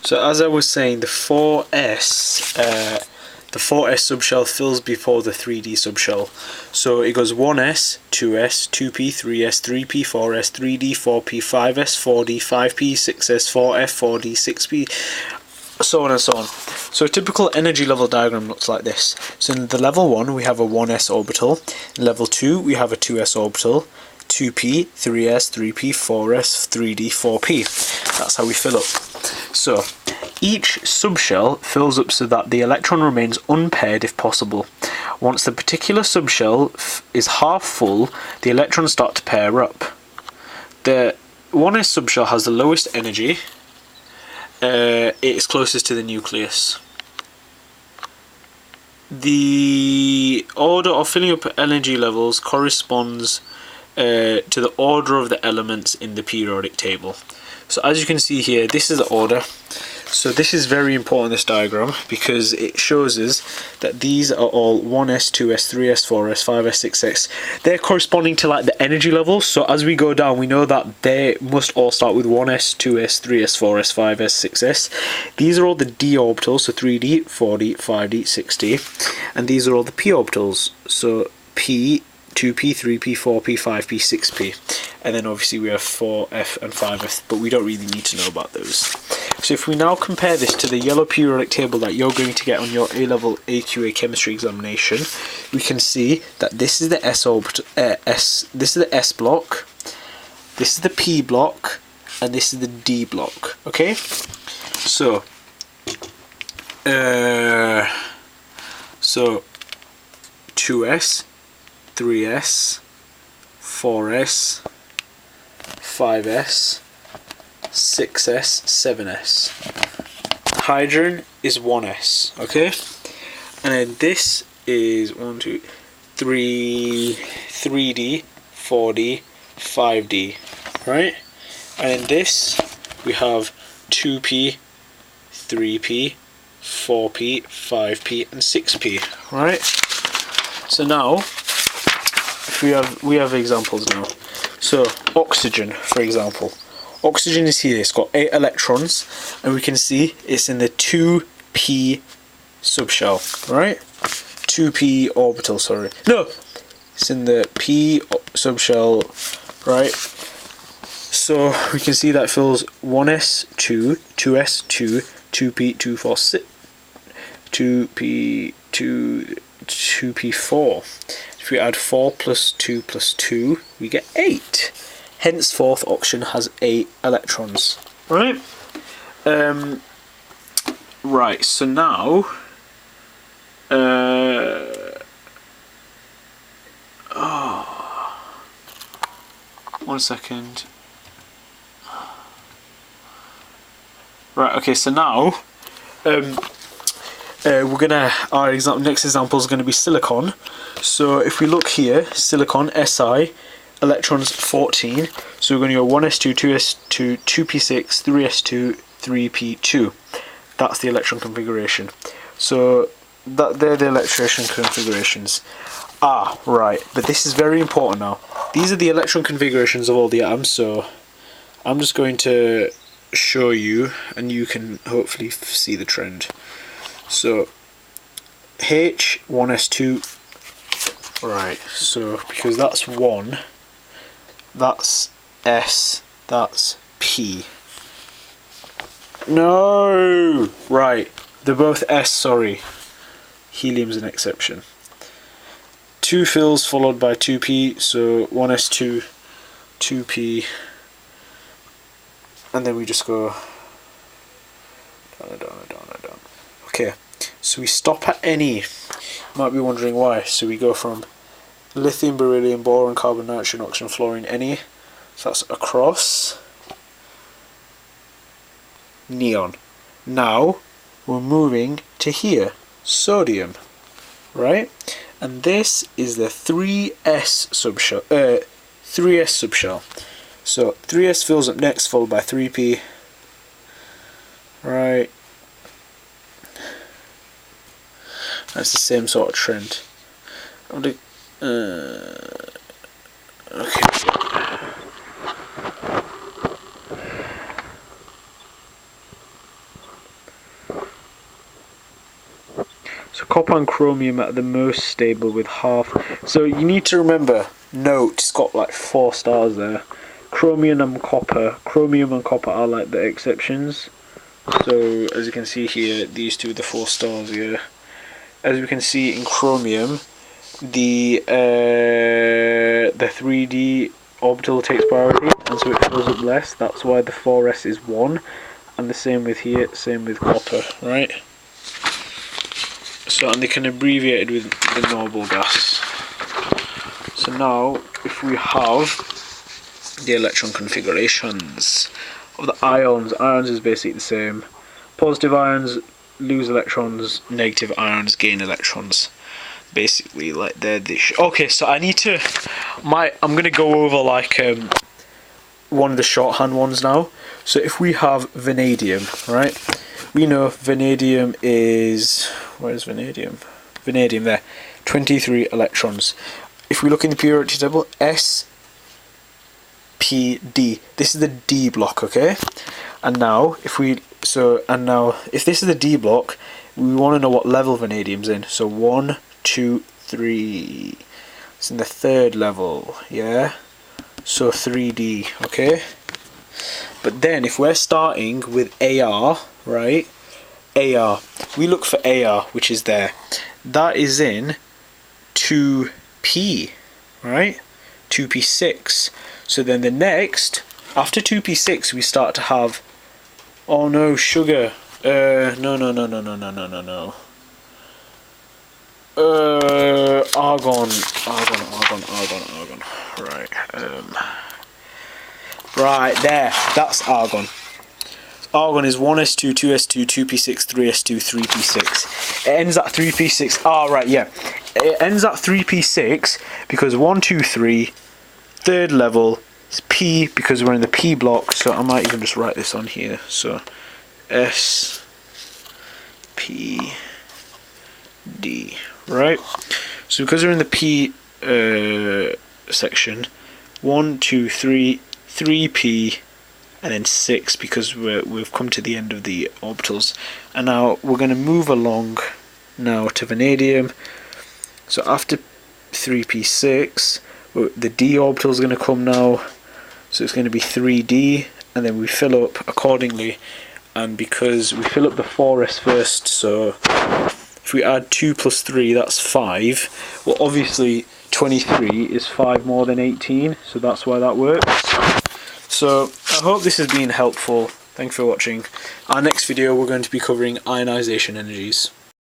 So as I was saying, the 4s subshell fills before the 3d subshell. So it goes 1s, 2s, 2p, 3s, 3p, 4s, 3d, 4p, 5s, 4d, 5p, 6s, 4f, 4d, 6p, so on and so on. So a typical energy level diagram looks like this. So in the level 1 we have a 1s orbital, in level 2 we have a 2s orbital, 2p, 3s, 3p, 4s, 3d, 4p. That's how we fill up. So each subshell fills up so that the electron remains unpaired if possible. Once the particular subshell is half full, the electrons start to pair up. The 1s subshell has the lowest energy. It's closest to the nucleus. The order of filling up energy levels corresponds to the order of the elements in the periodic table. So as you can see here, this is the order. So this is very important, this diagram, because it shows us that these are all 1s, 2s, 3s, 4s, 5s, 6s. They're corresponding to like the energy levels. So as we go down, we know that they must all start with 1s, 2s, 3s, 4s, 5s, 6s. These are all the d orbitals, so 3d, 4d, 5d, 6d. And these are all the p orbitals, so p, 2p, 3p, 4p, 5p, 6p. And then obviously we have 4f and 5f, but we don't really need to know about those. So if we now compare this to the yellow periodic table that you're going to get on your A-level AQA chemistry examination, we can see that this is the S this is the S block, this is the P block, and this is the D block. Okay? So 2s, 3s, 4s, 5s, 6s, 7s. Hydrogen is 1s, okay? And then this is 1, 2, 3, 3d, 4d, 5d, right? And in this we have 2p, 3p, 4p, 5p, and 6p, right? So now we have examples now. So oxygen, for example. Oxygen is here, it's got 8 electrons, and we can see it's in the 2p subshell, right? 2p orbital, sorry. No! It's in the p subshell, right? So we can see that fills 1s2, 2s2, 2p, 2, 4, 6, 2p, 2, 2p4. If we add 4 plus 2 plus 2, we get 8. Henceforth, oxygen has 8 electrons. Right? Right, so now... one second. Right, okay, so now... our next example is going to be silicon. So if we look here, silicon, Si, electrons 14. So we're going to go 1s2, 2s2, 2p6, 3s2, 3p2. That's the electron configuration. So they're the electron configurations. Ah, right, but this is very important now. These are the electron configurations of all the atoms, so I'm just going to show you, and you can hopefully see the trend. So H, 1s2, right, so because that's 1, that's S, that's P. No! Right, they're both S, sorry. Helium's an exception. 2 fills followed by 2p, so 1s2, 2p, and then we just go down. Okay, so we stop at Ne. You might be wondering why. So we go from lithium, beryllium, boron, carbon, nitrogen, oxygen, fluorine, Ne. So that's across. Neon. Now we're moving to here. Sodium. Right? And this is the 3s subshell. 3s subshell. So 3s fills up next, followed by 3p. Right. That's the same sort of trend. Okay. So copper and chromium are the most stable with half. So you need to remember, note, it's got like 4 stars there. Chromium and copper are like the exceptions. So as you can see here, these two are the 4 stars here. As we can see in chromium, the 3D orbital takes priority, and so it fills up less. That's why the 4s is 1, and the same with here, same with copper, right? So, and they can abbreviate it with the noble gas. So now, if we have the electron configurations of the ions is basically the same. Positive ions lose electrons, negative ions gain electrons. Basically, like they're this. Okay, so I need to. I'm gonna go over like one of the shorthand ones now. So if we have vanadium, right? We know vanadium is, where's vanadium? Vanadium there, 23 electrons. If we look in the periodic table, S, P, D. This is the D block, okay? And now if this is the D block, we want to know what level vanadium's in. So 1, 2, 3. It's in the 3rd level, yeah? So 3D, okay? But then if we're starting with AR, right? AR. We look for AR, which is there. That is in 2P, right? 2P6. So then the next, after 2P6, we start to have, oh no, sugar. No. Argon. Right. Right there. That's argon. Argon is 1s2, 2s2, 2p6, 3s2, 3p6. It ends at 3p6. Ah, right, yeah. It ends at 3p6 because 1, 2, 3, 3rd level is P because we're in the P block. So I might even just write this on here. So S, P, D, right? So because we're in the P section, 1, 2, 3, 3p, and then 6 because we've come to the end of the orbitals. And now we're going to move along now to vanadium. So after 3p6, the D orbital is going to come now. So it's going to be 3d, and then we fill up accordingly. And because we fill up the 4s first, so if we add 2 plus 3, that's 5. Well, obviously 23 is 5 more than 18, so that's why that works. So I hope this has been helpful. Thanks for watching. Our next video we're going to be covering ionization energies.